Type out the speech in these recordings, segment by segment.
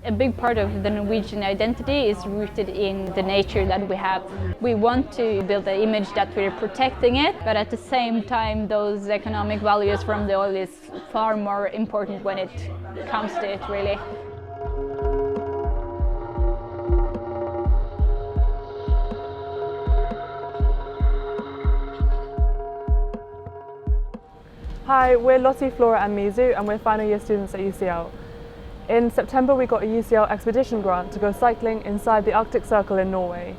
A big part of the Norwegian identity is rooted in the nature that we have. We want to build an image that we're protecting it, but at the same time those economic values from the oil is far more important when it comes to it, really. Hi, we're Lotte, Flora and Mizu, and we're final year students at UCL. In September we got a UCL Expedition Grant to go cycling inside the Arctic Circle in Norway.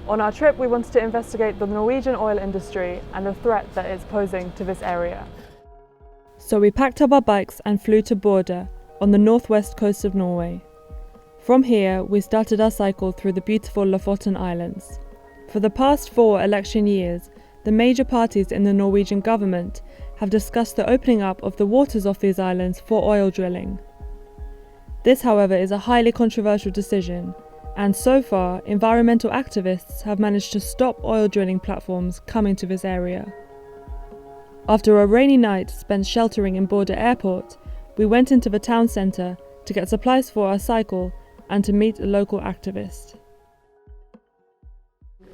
On our trip we wanted to investigate the Norwegian oil industry and the threat that it's posing to this area. So we packed up our bikes and flew to Bodø, on the northwest coast of Norway. From here we started our cycle through the beautiful Lofoten Islands. For the past 4 election years, the major parties in the Norwegian government have discussed the opening up of the waters off these islands for oil drilling. This, however, is a highly controversial decision, and so far, environmental activists have managed to stop oil drilling platforms coming to this area. After a rainy night spent sheltering in Bodø airport, we went into the town centre to get supplies for our cycle and to meet a local activist.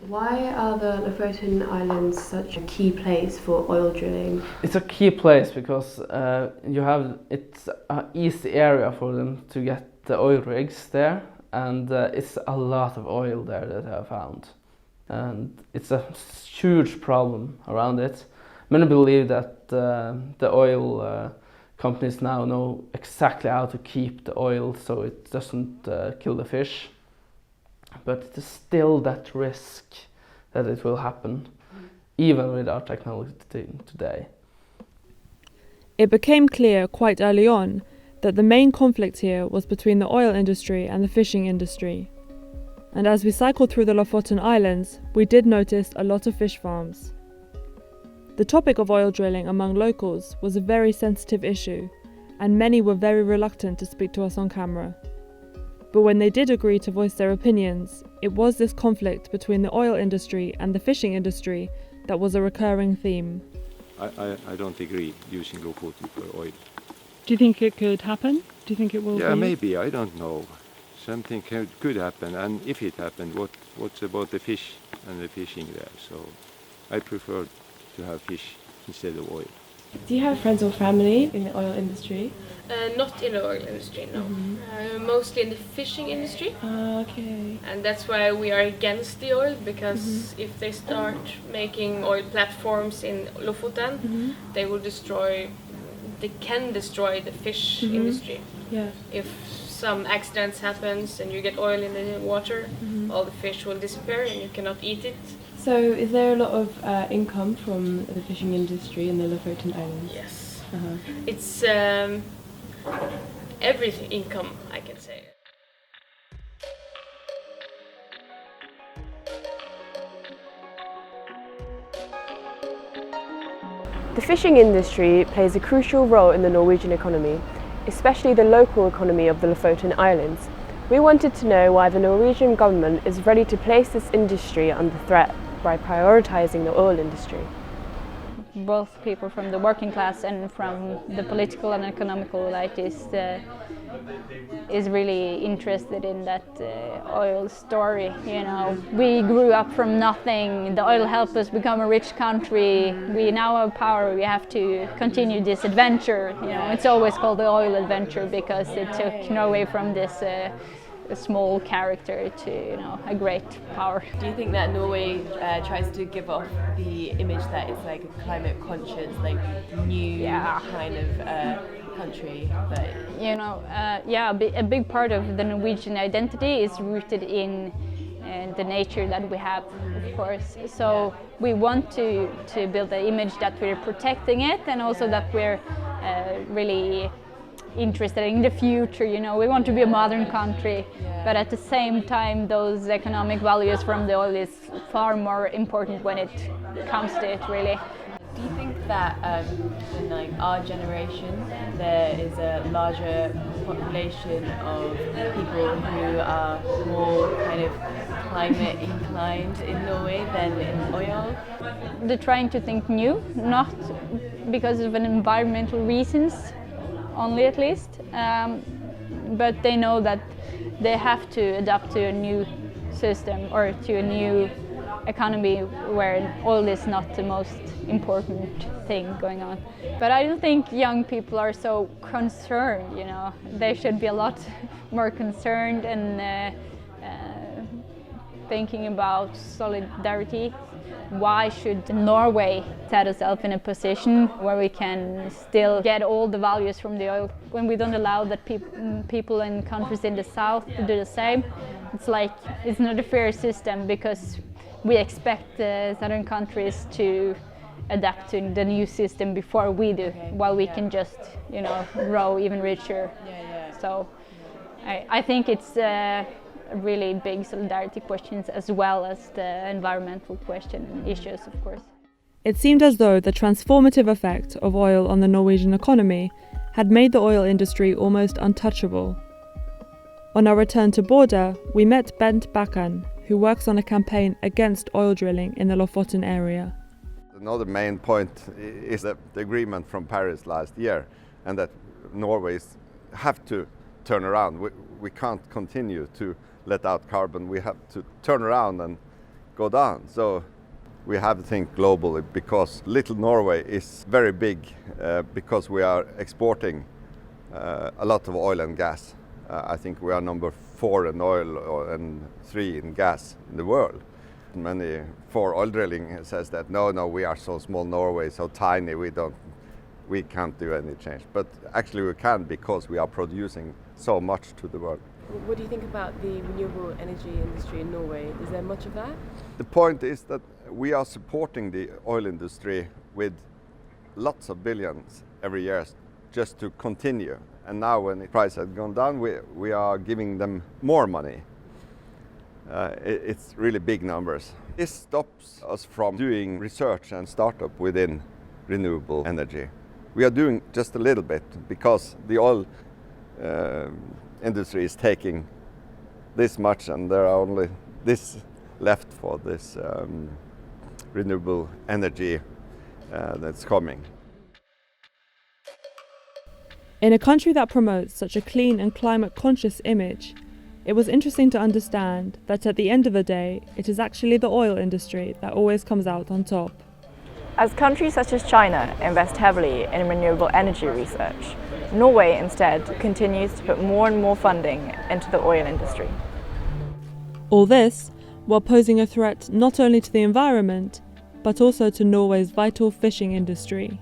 Why are the Lofoten Islands such a key place for oil drilling? It's a key place because it's an easy area for them to get the oil rigs there, and it's a lot of oil there that I have found. And it's a huge problem around it. Many believe that the oil companies now know exactly how to keep the oil so it doesn't kill the fish. But it is still that risk that it will happen, even with our technology today. It became clear quite early on that the main conflict here was between the oil industry and the fishing industry. And as we cycled through the Lofoten Islands, we did notice a lot of fish farms. The topic of oil drilling among locals was a very sensitive issue, and many were very reluctant to speak to us on camera. But when they did agree to voice their opinions, it was this conflict between the oil industry and the fishing industry that was a recurring theme. I don't agree using Lofoten for oil. Do you think it could happen? Do you think it will Yeah, maybe, I don't know. Something could happen, and if it happened, what's about the fish and the fishing there? So I prefer to have fish instead of oil. Do you have friends or family in the oil industry? Not in the oil industry, no. Mostly in the fishing industry. Okay. And that's why we are against the oil, because if they start making oil platforms in Lofoten, they can destroy the fish industry. Yeah. If some accidents happens and you get oil in the water, all the fish will disappear and you cannot eat it. So is there a lot of income from the fishing industry in the Lofoten Islands? Yes. Uh-huh. It's everything income, I can say. The fishing industry plays a crucial role in the Norwegian economy, especially the local economy of the Lofoten Islands. We wanted to know why the Norwegian government is ready to place this industry under threat by prioritising the oil industry. Both people from the working class and from the political and economical elite is really interested in that oil story. You know, we grew up from nothing. The oil helped us become a rich country. We now have power. We have to continue this adventure. You know, it's always called the oil adventure because it took Norway from this a small character to, you know, a great power. Do you think that Norway tries to give off the image that it's like a climate conscious, like new kind of country? But you know, a big part of the Norwegian identity is rooted in the nature that we have, of course. So we want to build an image that we're protecting it, and also that we're really interested in the future. You know, we want to be a modern country, but at the same time those economic values from the oil is far more important when it comes to it, really. do you think that in like our generation there is a larger population of people who are more kind of climate inclined in Norway than in oil? They're trying to think new, not because of an environmental reasons only, at least, but they know that they have to adapt to a new system or to a new economy where oil is not the most important thing going on. But I don't think young people are so concerned, you know. They should be a lot more concerned and thinking about solidarity. Why should Norway set itself in a position where we can still get all the values from the oil when we don't allow that people in countries in the south to do the same? It's like it's not a fair system because we expect southern countries to adapt to the new system before we do, while we can just, you know, grow even richer. So I think it's really big solidarity questions as well as the environmental question and issues, of course. It seemed as though the transformative effect of oil on the Norwegian economy had made the oil industry almost untouchable. On our return to Border, we met Bakkan, who works on a campaign against oil drilling in the Lofoten area. Another main point is the agreement from Paris last year, and that Norway have to turn around. We can't continue to let out carbon. We have to turn around and go down. So we have to think globally, because little Norway is very big because we are exporting a lot of oil and gas. I think we are number 4 in oil and 3 in gas in the world. Many for oil drilling says that no, we are so small, Norway, so tiny, we can't do any change. But actually we can, because we are producing so much to the world. What do you think about the renewable energy industry in Norway? Is there much of that? The point is that we are supporting the oil industry with lots of billions every year just to continue. And now when the price has gone down, we are giving them more money. It's really big numbers. This stops us from doing research and startup within renewable energy. We are doing just a little bit because the oil industry is taking this much, and there are only this left for this renewable energy that's coming. In a country that promotes such a clean and climate-conscious image, it was interesting to understand that at the end of the day, it is actually the oil industry that always comes out on top. As countries such as China invest heavily in renewable energy research, Norway instead continues to put more and more funding into the oil industry. All this while posing a threat not only to the environment, but also to Norway's vital fishing industry.